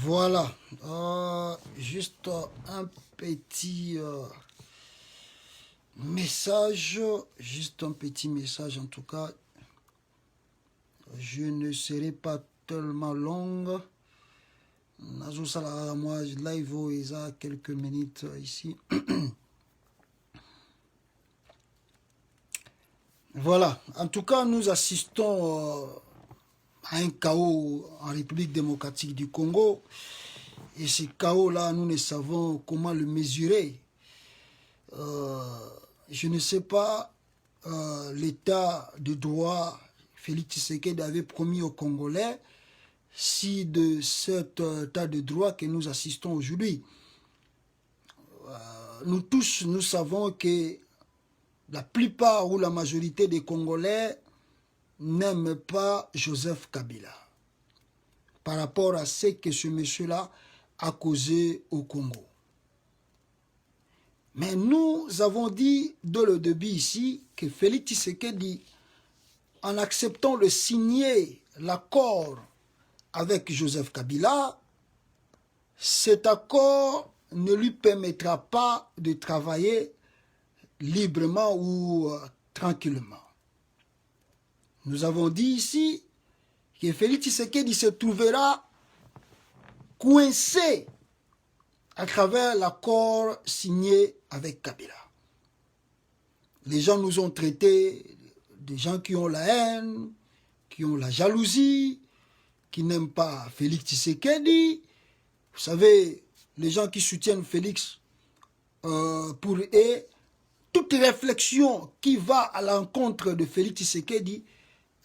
Voilà, juste un petit message, en tout cas, je ne serai pas tellement longue. Moi, live il y a quelques minutes ici. Voilà, en tout cas, nous assistons à un chaos en République démocratique du Congo. Et ce chaos-là, nous ne savons comment le mesurer. Je ne sais pas l'état de droit Félix Tshisekedi avait promis aux Congolais si de cet état de droit que nous assistons aujourd'hui. Nous tous, nous savons que la plupart ou la majorité des Congolais n'aiment pas Joseph Kabila par rapport à ce que ce monsieur-là a causé au Congo. Mais nous avons dit dès le début ici que Félix Tshisekedi, en acceptant de signer l'accord avec Joseph Kabila, cet accord ne lui permettra pas de travailler librement ou tranquillement. Nous avons dit ici que Félix Tshisekedi se trouvera coincé à travers l'accord signé avec Kabila. Les gens nous ont traités des gens qui ont la haine, qui ont la jalousie, qui n'aiment pas Félix Tshisekedi. Vous savez, les gens qui soutiennent Félix, pour eux, toute réflexion qui va à l'encontre de Félix Tshisekedi,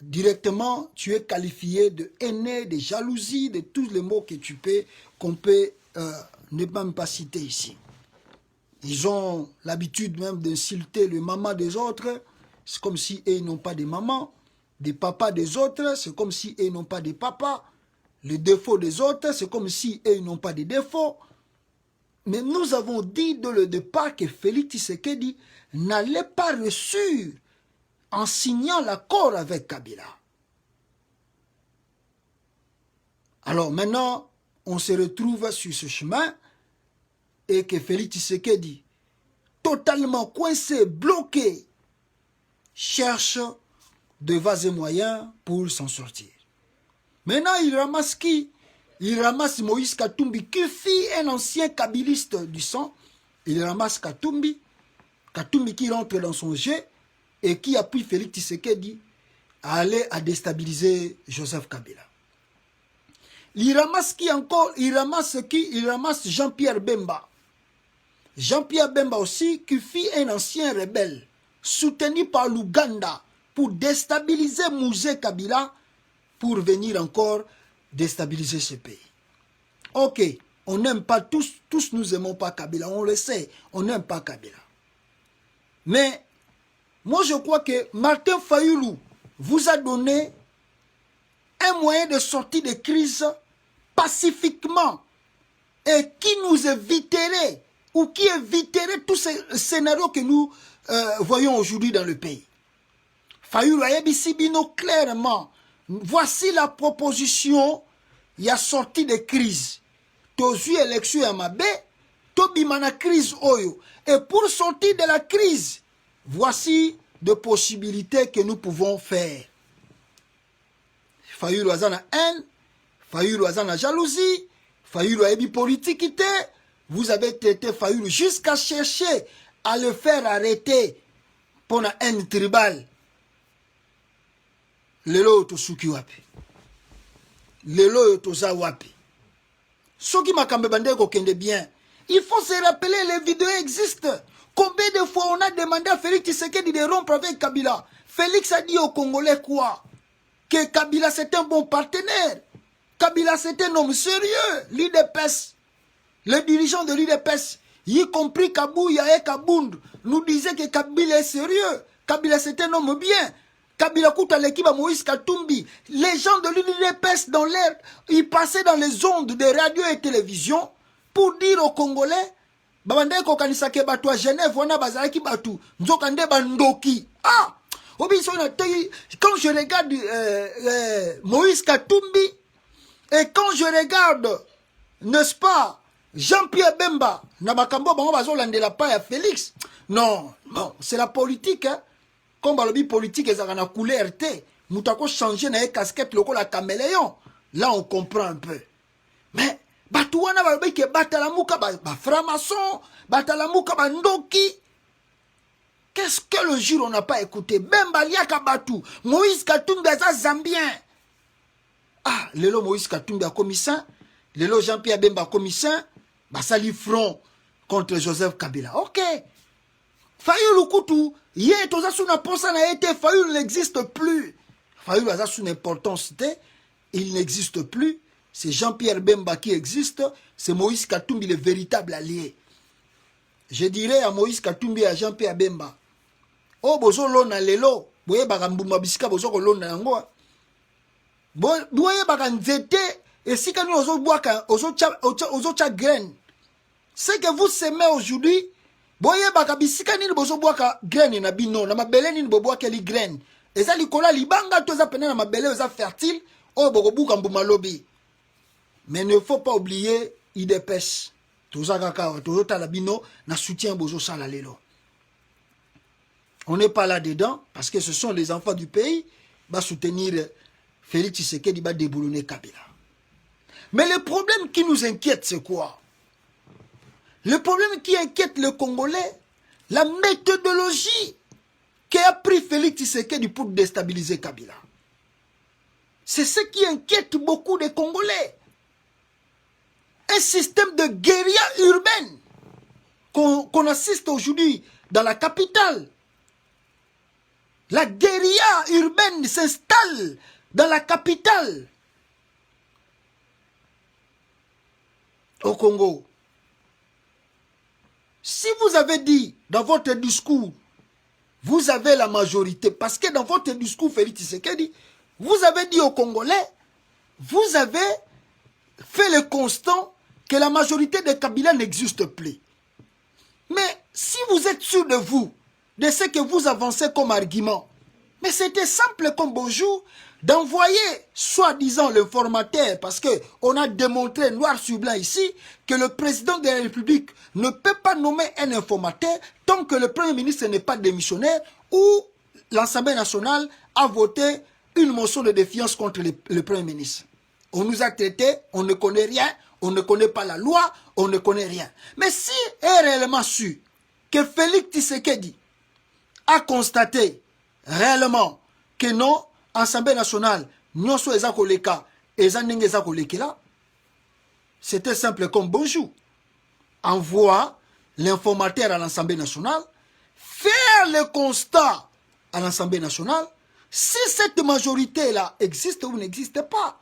directement, tu es qualifié de haineux, de jalousie, de tous les mots que qu'on peut ne même pas citer ici. Ils ont l'habitude même d'insulter le maman des autres. C'est comme si ils n'ont pas de maman. Des papas des autres, c'est comme si ils n'ont pas de papa. Les défauts des autres, c'est comme si ils n'ont pas de défauts. Mais nous avons dit dès le départ que Félix Tshisekedi n'allait pas reçu en signant l'accord avec Kabila. Alors maintenant, on se retrouve sur ce chemin et que Félix Tshisekedi, totalement coincé, bloqué, cherche de vases et moyens pour s'en sortir. Maintenant, il ramasse qui? Il ramasse Moïse Katumbi, qui fut un ancien kabiliste du sang. Il ramasse Katumbi, Katumbi qui rentre dans son jeu et qui appuie Félix Tshisekedi à aller à déstabiliser Joseph Kabila. Il ramasse qui encore? Il ramasse qui? Il ramasse Jean-Pierre Bemba. Jean-Pierre Bemba aussi, qui fut un ancien rebelle, soutenu par l'Ouganda pour déstabiliser Mouzé Kabila, pour venir encore déstabiliser ce pays. Ok, on n'aime pas tous nous aimons pas Kabila, on le sait, on n'aime pas Kabila. Mais, moi je crois que Martin Fayulu vous a donné un moyen de sortir de crise pacifiquement et qui nous éviterait ou qui éviterait tous ces scénarios que nous voyons aujourd'hui dans le pays. Fayulu a dit clairement, voici la proposition, il y a sorti de crise. Tozu élection à Mabé, Tobimana crise Oyo. Et pour sortir de la crise, voici des possibilités que nous pouvons faire. Fayulu a la haine, Fayulu a la jalousie, Fayulu a une politique. Vous avez traité Fayulu jusqu'à chercher à le faire arrêter pour la haine tribale. Lelo tosuki wapi. Lelo toza wapi. Soki makambe bande ko kende bien. Il faut se rappeler, les vidéos existent. Combien de fois on a demandé à Félix Tshisekedi de rompre avec Kabila? Félix a dit aux Congolais quoi? Que Kabila c'est un bon partenaire. Kabila c'est un homme sérieux. L'IDPS, les dirigeants de l'IDPS, y compris Kabouya et Kabound, nous disaient que Kabila est sérieux. Kabila c'est un homme bien. Kabila Kouta l'équipe à Moïse Katumbi. Les gens de l'UDPS dans l'air, ils passaient dans les ondes de radio et télévision pour dire aux Congolais, Babande kokanisa ke batu à Genève, wana bazalaki batu, nzokande bandoki. Ah! Quand je regarde Moïse Katumbi, et quand je regarde n'est-ce pas, Jean-Pierre Bemba, Nabakambo, Bango Bazolandela pa ya Félix. Non, non, c'est la politique, hein. Comme balobi politique, ils ont couleur RT. Moutako changer na casquette, loko la caméléon. Là, on comprend un peu. Mais, Batouana balobi ke batalamuka, ba franc-maçon, batalamuka, ba ndoki. Qu'est-ce que le jour on n'a pas écouté? Bemba liaka Batou, Moïse Katumbi aza Zambien. Ah, lelo Moïse Katumbi a commissaire, lelo Jean-Pierre Bemba commissaire, bah ça li front contre Joseph Kabila. Ok. Fayulu Koutou, yé, toza sous n'importe n'a été, Fayulu n'existe plus. Fayulu a sous importance, il n'existe plus. C'est Jean-Pierre Bemba qui existe, c'est Moïse Katumbi le véritable allié. Je dirais à Moïse Katumbi et à Jean-Pierre Bemba, oh, bozo lona lelo, boye bagambuma bisika bozo lona yango. Boye baganzete, et si quand nous ozo cha graine, c'est que vous semez aujourd'hui, boye bagabisika ni bozo boaka graine na bino, na mabele ni boboaka li graine. Et ça likola libanga toza pena na mabele oza fertile, oh bogobuka mbuma lobi. Mais ne faut pas oublier IDPS. Toza kaka, tozo talabino, na soutien bozo sala lelo. On n'est pas là-dedans, parce que ce sont les enfants du pays, va soutenir Félix Tshisekedi, va déboulonner Kabila. Mais le problème qui nous inquiète, c'est quoi? Le problème qui inquiète le Congolais, la méthodologie qu'a pris Félix Tshisekedi pour déstabiliser Kabila. C'est ce qui inquiète beaucoup des Congolais. Un système de guérilla urbaine qu'on assiste aujourd'hui dans la capitale. La guérilla urbaine s'installe dans la capitale. Au Congo. Si vous avez dit dans votre discours, vous avez la majorité, parce que dans votre discours, Félix Tshisekedi, vous avez dit aux Congolais, vous avez fait le constat que la majorité des Kabila n'existe plus. Mais si vous êtes sûr de vous, de ce que vous avancez comme argument. Mais c'était simple comme bonjour d'envoyer, soi-disant, l'informateur, parce qu'on a démontré noir sur blanc ici que le président de la République ne peut pas nommer un informateur tant que le Premier ministre n'est pas démissionnaire ou l'Assemblée nationale a voté une motion de défiance contre le Premier ministre. On nous a traités, on ne connaît rien, on ne connaît pas la loi, on ne connaît rien. Mais si est réellement su que Félix Tshisekedi a constaté réellement que non, Assemblée nationale, non soit Ezakoleka, Ezakolekela, c'était simple comme bonjour. Envoie l'informateur à l'Assemblée nationale, faire le constat à l'Assemblée nationale, si cette majorité-là existe ou n'existe pas.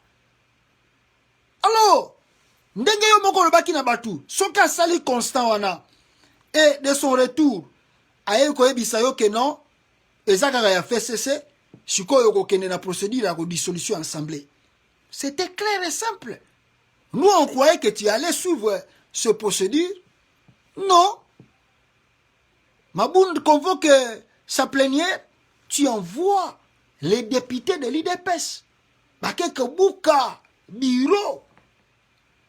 Alors, ndenge yo moko lobaki na batu, soka sali constant wana, et de son retour, aye koyebisa yo que non, ezakaka ya FCC, sikoyo kokende na procédure ya dissolution assemblée. C'était clair et simple. Nous, on croyait que tu allais suivre ce procédure. Non. Maboun convoque sa plénière, tu envoies les députés de l'IDPS. Bakeke Bouka, Biro,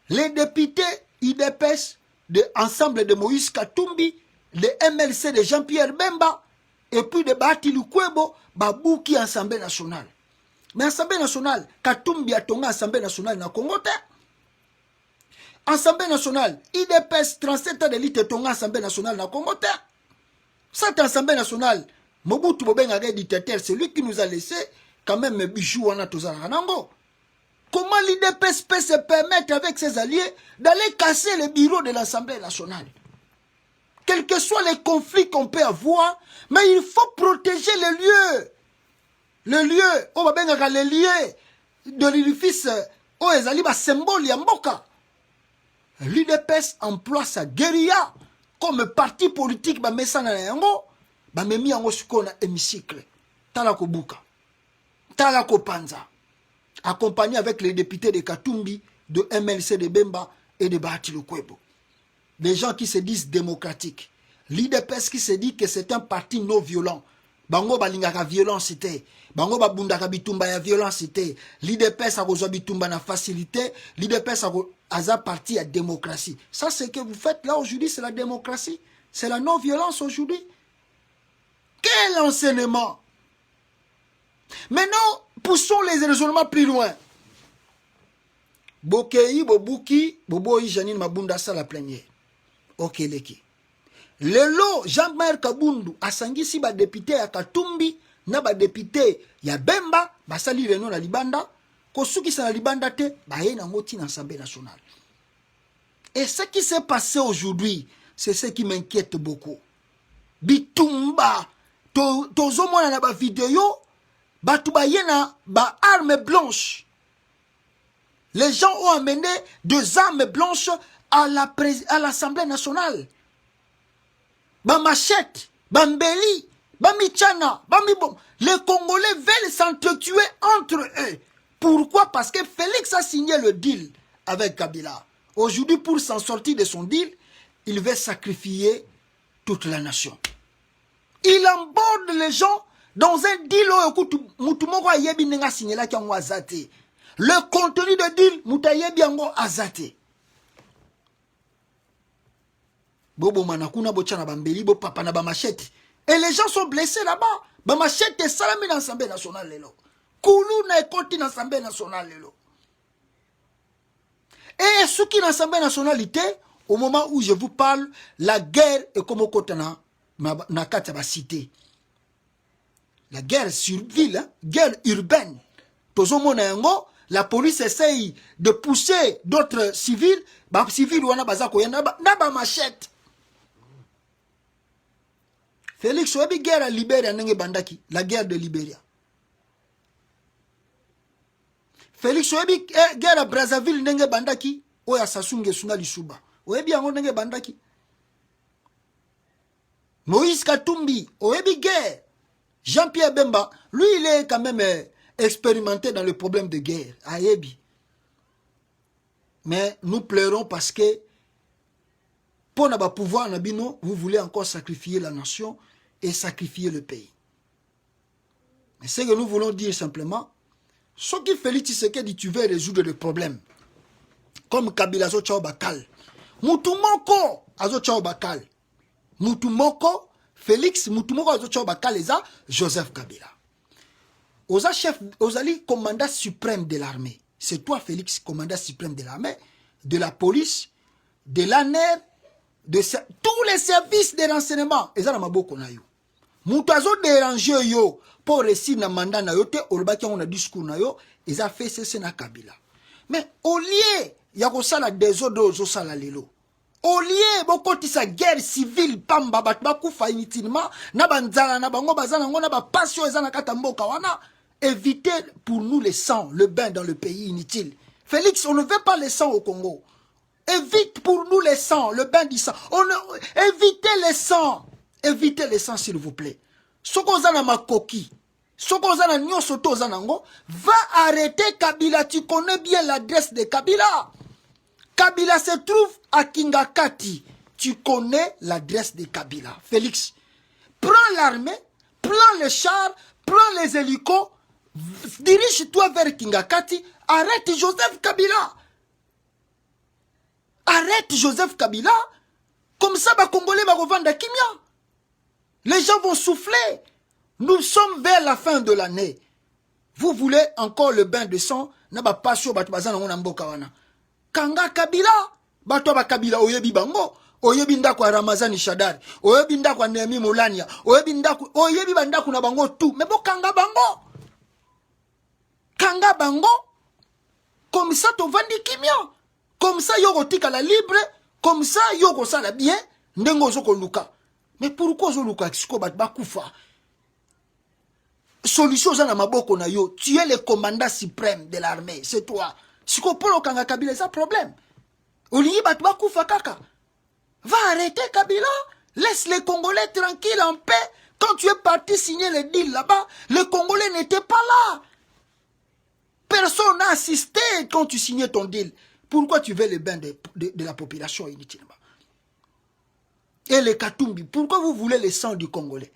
les députés IDPS de Ensemble de Moïse Katumbi, de MLC de Jean-Pierre Bemba, et puis de Bati Lukwebo, Babouki Assemblée nationale. Mais Assemblée nationale, Katumbi a tonga Assemblée nationale na Congo. Assemblée nationale, IDPS 37 ans d'élite tonga Assemblée nationale na Congo. Cette Assemblée nationale, Mobutu Bobenga dictateur, c'est lui qui nous a laissé quand même bijoux wana tozala nango. Comment l'IDPS peut se permettre avec ses alliés d'aller casser le bureau de l'Assemblée nationale? Quels que soient les conflits qu'on peut avoir, mais il faut protéger les lieux. Le lieu, on va bien regarder les lieux de l'édifice, oh, ils allaient symbole yamboka. L'UDPS emploie sa guérilla comme parti politique, bah, mais ça n'a rien, bah, mais mis en un hémicycle. Talako Buka, Talako Panza, accompagné avec les députés de Katumbi, de MLC de Bemba et de Bahati Lukwebo. Des gens qui se disent démocratiques. L'IDPS qui se dit que c'est un parti non violent. Bango balingaka violence c'était. Bango babundaka bitumba ya violence c'était. L'IDPS a reçu bitumba na facilité. L'IDPS Aza parti à démocratie. Ça, c'est ce que vous faites là aujourd'hui, c'est la démocratie. C'est la non-violence aujourd'hui. Quel enseignement! Maintenant, poussons les raisonnements plus loin. Bokei, Bobuki, Boboyi, Janine Mabunda, ça la plénière. Ok, leki. Lelo, Jean-Pierre Kabundu, asangisi ba député ya Katumbi, na ba député ya Bemba, basali réunion na Libanda, kosuki sa na Libanda te, ba ye na ngoti na Assemblée nationale. Et ce qui s'est passé aujourd'hui, c'est ce qui m'inquiète beaucoup. Bitumba, tozo mona na ba vidéo, batu ba yena ba armes blanches. Les gens ont amené 2 armes blanches à l'Assemblée nationale. Ba machette, ba mbeli, ba michana, ba mibom. Les Congolais veulent s'entretuer entre eux. Pourquoi? Parce que Félix a signé le deal avec Kabila. Aujourd'hui, pour s'en sortir de son deal, il veut sacrifier toute la nation. Il emborde les gens dans un deal. Le contenu de deal, Moutayebi Yango Azate. Bobo Manakuna Bochana Bambeli, Bo Papa na Bamachette. Et les gens sont blessés là-bas. Bamachette est salami dans l'Assemblée nationale. Koulou na ekoti dans l'Assemblée nationale. Et ce qui est dans l'Assemblée nationale, au moment où je vous parle, la guerre est comme au côté na kati cité. La guerre sur ville, hein? Guerre urbaine. Tozo Monayango. La police essaye de pousser d'autres civils. Bah, civils ou na machette. Félix Oyebi guerre à Libéria nenge bandaki, la guerre de Libéria. Félix Oyebi guerre à Brazzaville nenge bandaki, oya Sasunge Suna Lisuba. Oyebi yango nenge bandaki. Moïse Katumbi, Oyebi guerre. Jean-Pierre Bemba, lui il est quand même expérimenté dans le problème de guerre, à Yebi. Mais nous pleurons parce que pour n'avoir pouvoir, vous voulez encore sacrifier la nation et sacrifier le pays. Mais ce que nous voulons dire simplement, ce qui Félix Tshisekedi, tu veux résoudre le problème. Comme Kabila Zo Chao Bakal. Moutoumoko Azo Chao Bakal. Moutoumoko, Félix Moutoumoko Azo Chao Bakal, et ça, Joseph Kabila. Oza chef, Ozali, commandant suprême de l'armée. C'est toi, Félix, commandant suprême de l'armée, de la police, de l'ANER, de tous les services de renseignement. Et ça, on a beaucoup na yo. Moutazo déranger yo pour réussir na mandat na yo te olbaki on a discours na yo. Ils a fait ceci na Kabila. Mais au lieu ya ko sala désordre zo sala lelo. Au lieu bokoti sa guerre civile pamba bat bakufa inutilement na banzala na bango bazana ngo na ba passion ezana kata mboka wana. Évitez pour nous le sang, le bain dans le pays inutile. Félix, on ne veut pas le sang au Congo. Évite pour nous le sang, le bain du sang. Évitez le sang. Évitez le sang, s'il vous plaît. Sokozana makoki. Sokozana nyosoto zanango. Va arrêter Kabila. Tu connais bien l'adresse de Kabila. Kabila se trouve à Kingakati. Tu connais l'adresse de Kabila. Félix, prends l'armée, prends les chars, prends les hélicos. Dirige-toi vers Kingakati. Arrête Joseph Kabila. Arrête Joseph Kabila. Comme ça, les Congolais vont revendre Kimia. Les gens vont souffler. Nous sommes vers la fin de l'année. Vous voulez encore le bain de sang? N'a pas chaud, Kanga Kabila. Bato Kabila oyebi bango. Oyebi ndako Ramazani Shadari. Oyebi ndako Nehemi Molania. Oyebi bandako na bango tout. Mais bon Kanga bango. Kanga bango. Comme ça, tu vends Kimia. Comme ça, yoko tika la libre. Comme ça, yoko ça la bien. Ndengo zoko luka. Mais pourquoi zo luka kiko bat bakufa? Solution za na maboko na yo. Tu es le commandant suprême de l'armée. C'est toi. Si ko polo kanga Kabila, c'est un problème. Oliyi bat bakufa kaka. Va arrêter Kabila. Laisse les Congolais tranquilles en paix. Quand tu es parti signer le deal là-bas, les Congolais n'étaient pas là. Personne n'a assisté quand tu signais ton deal. Pourquoi tu veux le bain de la population inutilement? Et les Katumbi, pourquoi vous voulez le sang du Congolais?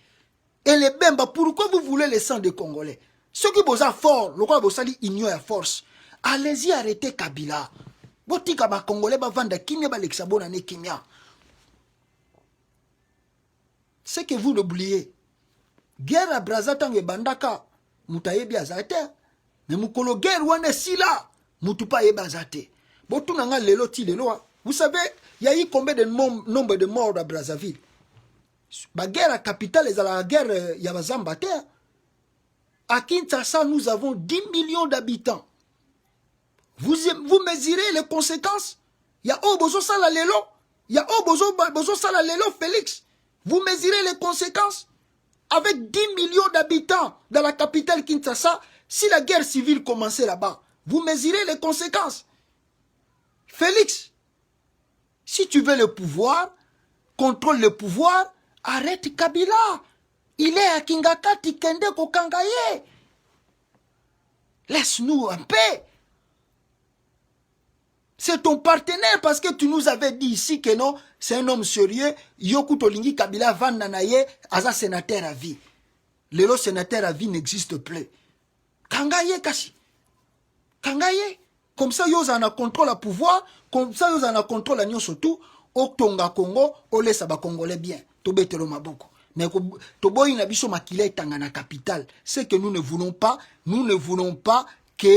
Et les Bemba, pourquoi vous voulez le sang des Congolais? Ceux qui bossent fort, le quoi bossali ignore à force. Allez-y, arrêtez Kabila. Botika ba Congolais ba vanda kimia ba lexabona ne kimia. C'est que vous l'oubliez. Guerre à Brazza tangue bandaka mutayebi azate. Mais mukolo guerre wane sila mutupa yeba azate. Botu nanga lelo ti lelo. Vous savez, il y a eu combien de nombre de morts à Brazzaville? La guerre à capitale est la guerre Yabazambate. À Kinshasa, nous avons 10 millions d'habitants. Vous mesurez les conséquences? Il y a Obozo Salalelo. Il y a Obozo Salalelo Félix. Vous mesurez les conséquences? Avec 10 millions d'habitants dans la capitale Kinshasa, si la guerre civile commençait là-bas, vous mesurez les conséquences. Félix, si tu veux le pouvoir, contrôle le pouvoir, arrête Kabila. Il est à Kingakati Kende Kokangaye. Laisse-nous en paix. C'est ton partenaire parce que tu nous avais dit ici que non, c'est un homme sérieux. Yoku Tolingi Kabila Van Nanaye, Aza sénateur à vie. Le sénateur à vie n'existe plus. Kangaye Kashi. Kangaye. Comme ça, ils ont un contrôle à pouvoir. Comme ça, ils ont un contrôle à Nyon surtout. Au Tonga Congo, au laisse à Congolais bien. Tobetelo Maboko. Mais Toboy Nabiso Makile Tanga na capitale. C'est que nous ne voulons pas que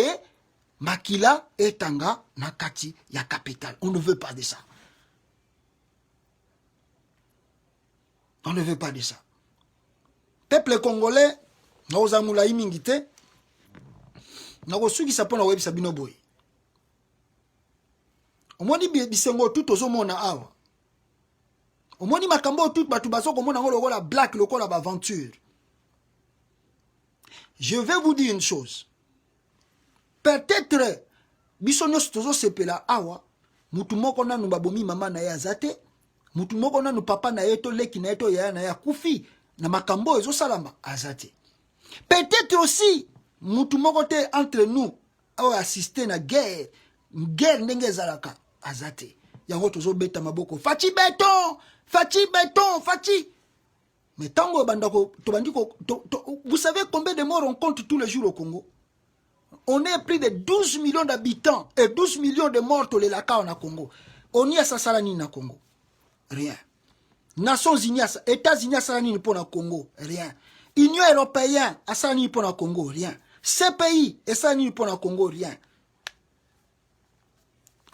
Makila et Tanga na kati ya capitale. On ne veut pas de ça. On ne veut pas de ça. Peuple congolais, nous avons la imingité. Nous avons su qui s'appelle la web Sabino Boy. Au moins, bisengo tout aux hommes na awa. Au moins, makambo tout batubaso comme on a la black local la aventure. Je vais vous dire une chose. Peut-être bisonyos tozo sepela awa mutu moko na nubabomi mama na ya zate mutu moko na nu papa na yeto leki na yeto ya na ya kufi na makambo ezo salama azate. Peut-être aussi mutu moko te entre nous au assister na guerre ndenge zalaka azate. Yango tozo beta maboko fachi beton mais tango bandako tobandiko vous savez combien de morts on compte tous les jours au Congo? On est plus de 12 millions d'habitants et 12 millions de morts au Lelaka en Congo. On y a sa salani na Congo. Rien. Nations Unies, États-Unis salani pour na Congo. Rien. Union européenne a salani pour na Congo. Rien. Ces pays et salani pour na Congo. Rien.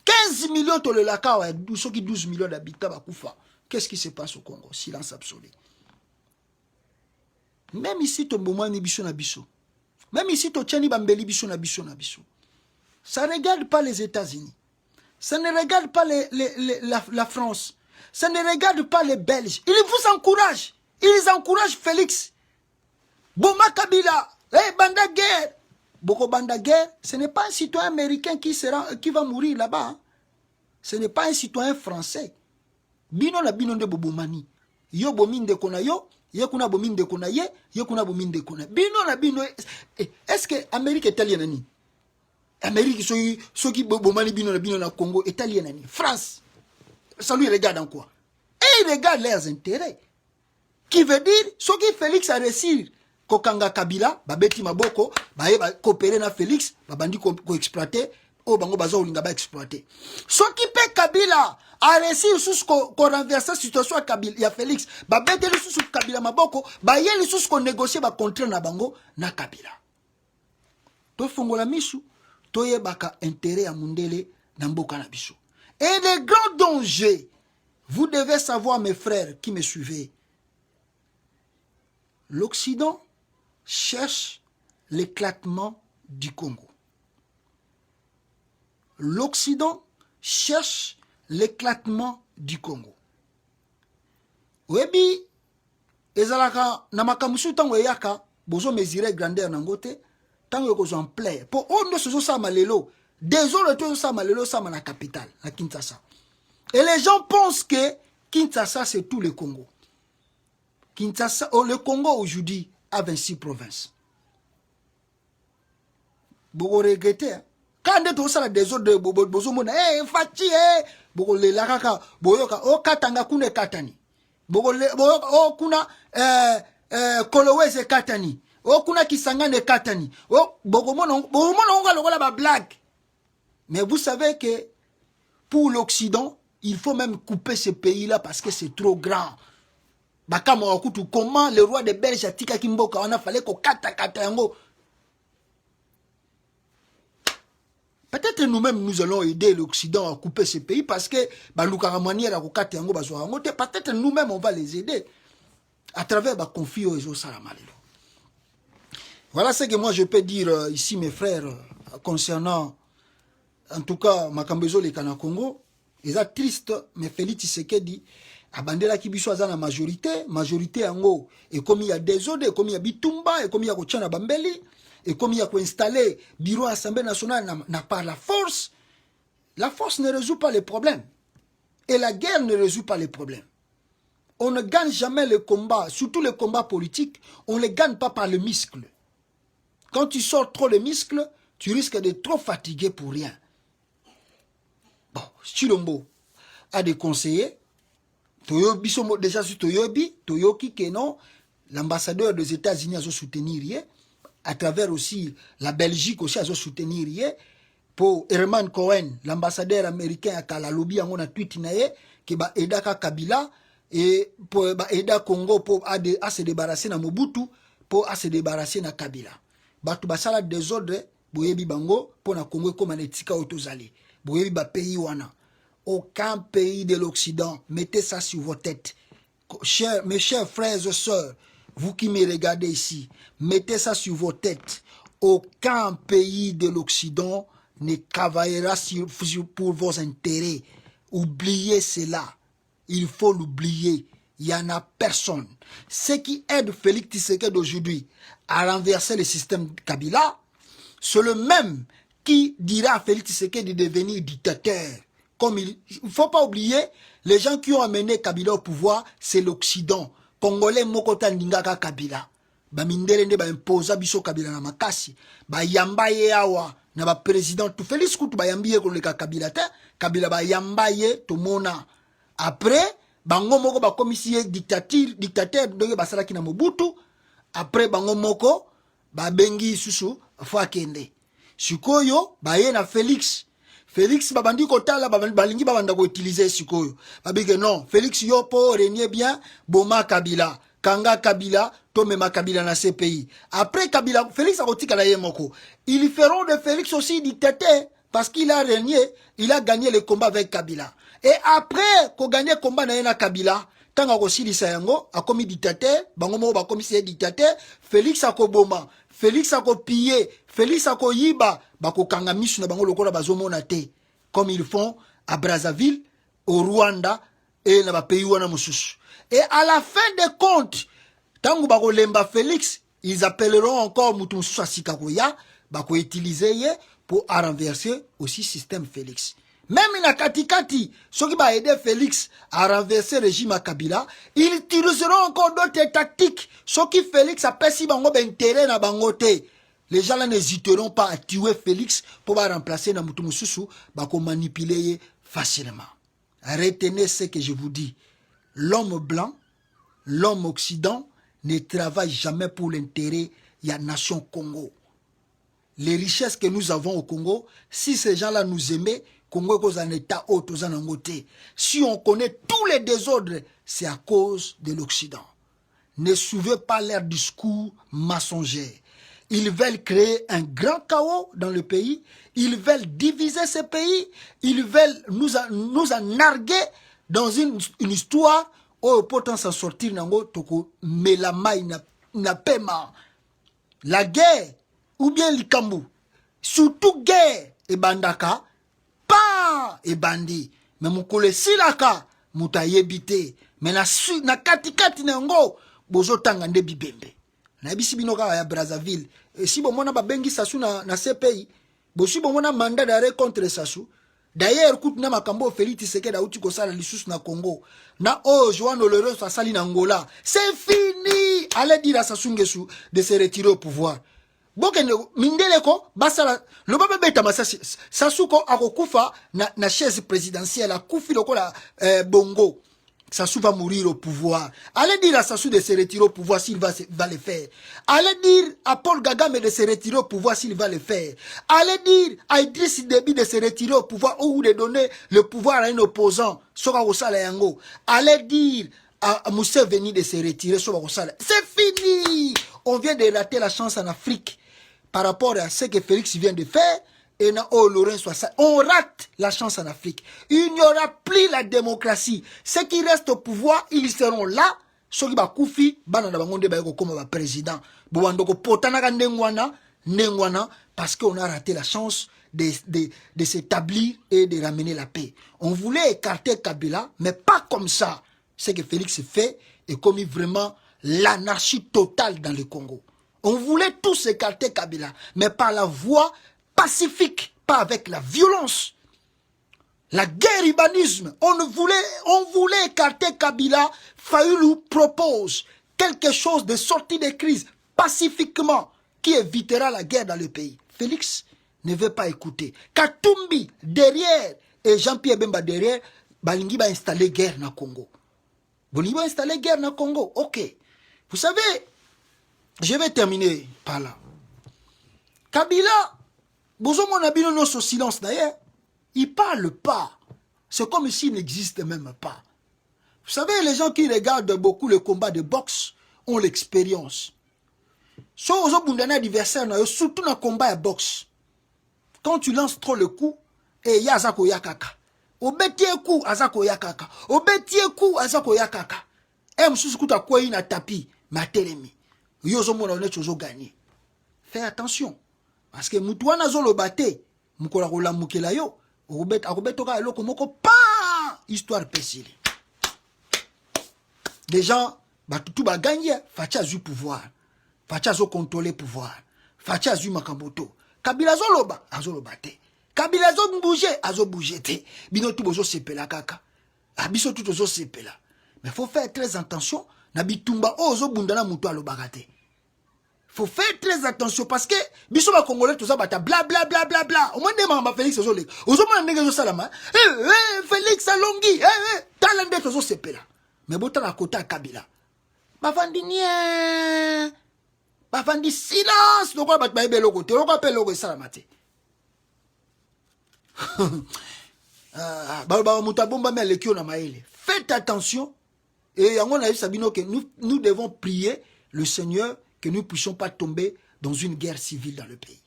15 millions au Lelaka et 12 millions d'habitants bakufa. Qu'est-ce qui se passe au Congo? Silence absolu. Même ici, ton moment ni biso na biso. Même ici, Tochani Bambeli biso na biso na biso. Ça ne regarde pas les États-Unis. Ça ne regarde pas la France. Ça ne regarde pas les Belges. Ils vous encouragent. Ils encouragent Félix. Boma Kabila. Hey, Banda Guerre. Boko Banda Guerre, ce n'est pas un citoyen américain qui va mourir là-bas. Hein. Ce n'est pas un citoyen français. Bino na bino de Bobomani. Yo bominde kona yo. Yekuna bominde kona ye, yekuna bominde kona. Bino na bino. Est-ce que Amérique est italienne ni? Amérique ceux qui bomani bino na Congo italienne ni? France. Ça lui regarde en quoi? Et il regarde leurs intérêts. Qui veut dire ceux qui Félix a réussi kokanga Kabila, babeti maboko, ba coopérer na Félix, babandi ko exploiter, o bango bazo olinga ba exploiter. Ceux qui paient Kabila a réussi sous qu'on renverse la situation à Kabila, il y a Félix, babete le sous Kabila maboko, ba yeli sous qu'on négocie ba contre na bango na Kabila. To fongola misu, to yebaka intérêt à mundele na mboka na biso. Et le grand danger, vous devez savoir mes frères qui me suivez. L'Occident cherche l'éclatement du Congo. L'Occident cherche l'éclatement du Congo. Webi, ezalaka namakamusu tango yaka, bozo mesurer grandeur nangote, tango yoko en plaire. Pour on ne se sa malelo, désolé tout ça malelo ça la capitale, la Kinshasa. Et les gens pensent que Kinshasa c'est tout le Congo. Kinshasa, le Congo aujourd'hui a 26 provinces. Vous regrettez, hein? Quand on a des autres de Bozomona, eh, Fati, eh, Bogole la kaka, Boyoka, o Katanga kune Katani. Bogole, o kuna, Koloweze Katani. O kuna Kisangane Katani. O Bogomona, on va la blague. Mais vous savez que pour l'Occident, il faut même couper ce pays-là parce que c'est trop grand. Comment le roi des Belges a tika kimboka, on a fallu qu'on kata yango. Peut-être nous-mêmes, nous allons aider l'Occident à couper ce pays parce que peut-être nous-mêmes, on va les aider à travers le conflit au Salamale. Voilà ce que moi je peux dire ici, mes frères, concernant, en tout cas, Makambezo le Kana Congo. Ils sont tristes, mais Félix Tshisekedi abandela kibiso aza na majorité yango, et comme il y a des ordres, et comme il y a Bitumba, et comme il y a Kochana Bambeli, et comme il y a installé bureau Assemblée nationale par la force ne résout pas les problèmes. Et la guerre ne résout pas les problèmes. On ne gagne jamais le combat, surtout les combats politiques, on ne les gagne pas par le muscle. Quand tu sors trop le muscle, tu risques de trop fatiguer pour rien. Bon, Chilombo a des conseillers. Toyobi, déjà sur Toyoki Kenon, l'ambassadeur des États-Unis a soutenir, à travers aussi la Belgique aussi a soutenir, pour Herman Cohen, l'ambassadeur américain à Kalalobi, on a tweet qui va aider Kabila et pour aider Congo pour se débarrasser de Mobutu, pour se débarrasser de Kabila. Batu basala désordre, boyebi bango, pour na Congo comme anetika otozali. Boyebi ba pays wana. Aucun pays de l'Occident, mettez ça sur vos têtes. Mes chers frères et sœurs, vous qui me regardez ici, mettez ça sur vos têtes. Aucun pays de l'Occident ne travaillera pour vos intérêts. Oubliez cela. Il faut l'oublier. Il n'y en a personne. Ce qui aide Félix Tshisekedi aujourd'hui à renverser le système Kabila, c'est le même qui dira à Félix Tshisekedi de devenir dictateur. Comme il ne faut pas oublier, les gens qui ont amené Kabila au pouvoir, c'est l'Occident. Congolais mokota ndingaka Kabila. Ba mindele nde ba imposa biso Kabila na makasi. Ba yambaye awa na ba président tout Félix Kutu ba yambiye koleka Kabila te. Kabila ba yambaye to mona. Après bango moko ba commissaire dictateur doge basalaki na Mobutu. Après bango moko ba bengi susu fwa kende. Sikoyo ba ye na Félix babandi kotala balingi babanda ko utiliser sikoyo. Babike non, Félix yo po régner bien, boma Kabila, kanga Kabila, tomema Kabila na CPI. Après Kabila, Félix a kotika na yemoko. Ils feront de Félix aussi dictateur parce qu'il a régné, il a gagné le combat avec Kabila. Et après ko gagné combat na yena Kabila, tanga ko silisa yango a commis dictateur, bango mo ba commissaire dictateur, Félix a ko boma, Félix a ko piller, Félix a ko yiba. Bako kanga misu na bango lokola bazomona te comme ils font à Brazzaville, au Rwanda et na ba pays wana mususu. Et à la fin des comptes, tango bako lemba Félix, ils appelleront encore mutu mususu asikakoya, bako utiliser ye pour renverser aussi système Félix. Même na katikati, ceux qui va aider Félix à renverser le régime à Kabila, ils utiliseront encore d'autres tactiques. Ceux qui Félix a perçu bango intérêt na bangote. Les gens là n'hésiteront pas à tuer Félix pour remplacer Namutu Mususu, pour manipuler facilement. Retenez ce que je vous dis. L'homme blanc, l'homme occident ne travaille jamais pour l'intérêt de la nation Congo. Les richesses que nous avons au Congo, si ces gens-là nous aimaient, Congo est en état haut, si on connaît tous les désordres, c'est à cause de l'Occident. Ne suivez pas leur discours mensongers. Ils veulent créer un grand chaos dans le pays. Ils veulent diviser ce pays. Ils veulent nous en narguer dans une histoire où on peut s'en sortir. Mais la maille n'a pas marre. La guerre, ou bien l'Ikambu, surtout guerre et bandaka, pas et bandi. Mais mon collègue silaka, mutayebite. Mais na katikati nango, bozo tangande bibembe. Na bisi binoka ya Brazzaville. Et si bon mona ba bengi sasu na CPI, bo si bon mona mandat d'arrêt contre sasu. D'ailleurs, écoute na makambo Félix Tshisekedi a uti ko sala lisusu na Congo. Na Joan Lorenzo sali na Angola. C'est fini. Allez dire à Sassou Nguesso de se retirer au pouvoir. Bokende mindele ko basala lo ba beta masasi Sassou ko akokufa na chaise présidentielle akufi lokola bongo. Sassou va mourir au pouvoir. Allez dire à Sassou de se retirer au pouvoir s'il va le faire. Allez dire à Paul Kagame de se retirer au pouvoir s'il va le faire. Allez dire à Idriss Déby de se retirer au pouvoir ou de donner le pouvoir à un opposant. Allez dire à Moussa Veni de se retirer. C'est fini. On vient de rater la chance en Afrique par rapport à ce que Félix vient de faire. Et on rate la chance en Afrique. Il n'y aura plus la démocratie. Ceux qui restent au pouvoir, ils seront là. Ceux qui bakoufi, comme président. Parce qu'on a raté la chance de s'établir et de ramener la paix. On voulait écarter Kabila, mais pas comme ça. Ce que Félix fait est commis vraiment l'anarchie totale dans le Congo. On voulait tous écarter Kabila, mais par la voie pacifique, pas avec la violence. La guerre urbanisme, on voulait écarter Kabila. Fayoulou propose quelque chose de sortie de crise pacifiquement qui évitera la guerre dans le pays. Félix ne veut pas écouter. Katumbi derrière et Jean-Pierre Bemba derrière, Balingi va installer guerre dans le Congo. Balingi va installer guerre dans le Congo. Ok. Vous savez, je vais terminer par là. Kabila, Bozomon Abino non sur silence d'ailleurs, il parle pas. C'est comme s'il n'existe même pas. Vous savez, les gens qui regardent beaucoup le combat de boxe ont l'expérience. So Ozobundana adversaire, surtout dans le combat de boxe, quand tu lances trop le coup, et il y a Azako Yakaka. Au bétier coup, Azako Yakaka. Au bétier coup, Azako Yakaka. Et monsieur Soukuta quoi il a tapis, ma télémi. Yozomona honnête ozo gagné. Fais attention. Parce que Moutouana Zolo Bate, Moukola Rola Moukela yo, Arobetoka Eloko Moko, pas histoire pesile. Des gens, tout va gagner, Facha Zu pouvoir, Facha Zo contrôler pouvoir, Facha Zu Makamboto, Kabila Zoloba, Azolo Bate, Kabila Zo bouger, Azo bougete, Bino tout bozo sepela kaka, Abiso tout ozo sepela. Mais il faut faire très attention, Nabitumba Ozo Bundana Moutou Alobagate. Faut faire très attention parce que biso ba congolais tout ça bata bla bla bla bla bla. Au moins des mamba Félix Ozolé. Ozoma ndenge zo salama. Félix Alongi. Talende tozo sepela. Mais bota na kota Kabila. Bafandi nie. Bafandi silence. Donc bat ba ebelo kote. On appelle logo salamate. Ba muta bomba me lekio na maele. Faites attention et yango na sabino que nous devons prier le Seigneur que nous ne puissions pas tomber dans une guerre civile dans le pays.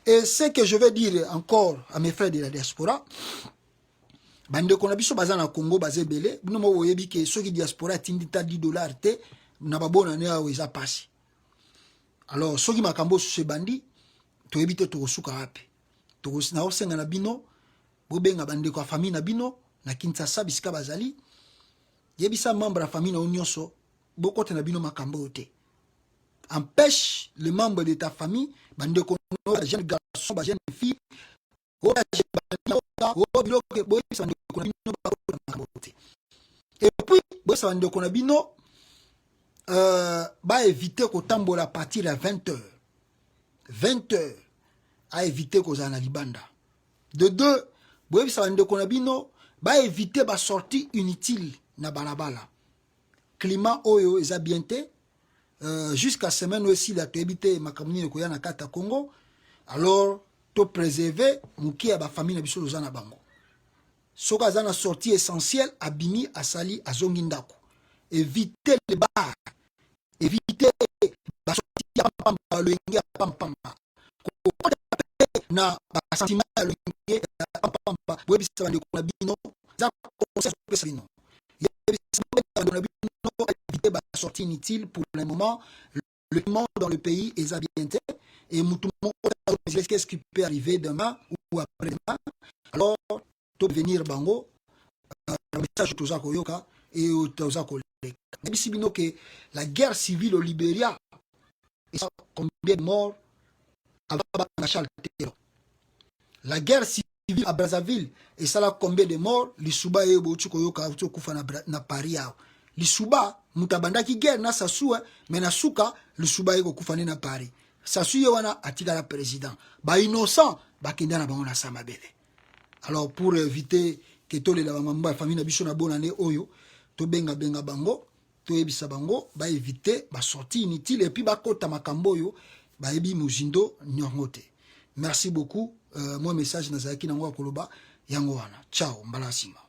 Et ce que je vais dire encore à mes frères de la diaspora, bande qu'on a biso bazan na Congo bazé belé, nous mo woyebi que ceux qui diaspora tindita $10 te na babona ne awo eza pasi. Alors ceux qui makambo sur ce bandi, to yebite to suka wapi. To na osenga na bino, bobenga bande ko famille na bino na Kinshasa bisika bazali. Yebisa membre la famille na onyoso, boko te na bino makambo te. Empêche les membres de ta famille, bande kono, jeune garçon, jeune fille, et puis, bande kono bino, ba éviter qu'on tambola à partir de 20h. 20h, à éviter qu'on a libanda. De deux, bande kono bino, ba éviter ba sortie inutile na balabala. Climat oyo eza bienté. Jusqu'à semaine aussi la tébité makamuni ko yana kata Congo, alors to préserver muki ya ba famille na biso zana bango soka zana sortie essentielle abimi asali azongi ndako, éviter les bars, éviter ba sortie ya pamba loingi ya pamba na ba sentiment ya loingi ya pamba webi sa ndeko na bino za conseil pesa bino éviter la sortie inutile pour le moment. Le monde dans le pays est habité et tout le monde qu'est-ce qui peut arriver demain ou après-demain. Alors, tout venir bango, message tout ça koyoka et tout ça collègue. Mais que la guerre civile au Libéria, combien de morts avant la guerre civile à Brazzaville et ça là combien de morts les Suba et Bochu koyoka kufa na Paris. Lisuba mutabanda ki guerre na Sassou mais na suka lisuba eko kufani na Paris. Sassou yewana atika la président. Ba innocent ba kenda na bango na samabele. Alors pour éviter que tous les la famille na biso na bonne année oyo to benga bango, to ebisa bango, ba éviter, ba sortie inutile, et puis ba kota makambo yo, ba ebi muzindo nyongote. Merci beaucoup. Moi message nazaki nango koloba yango wana. Ciao, mbala sima.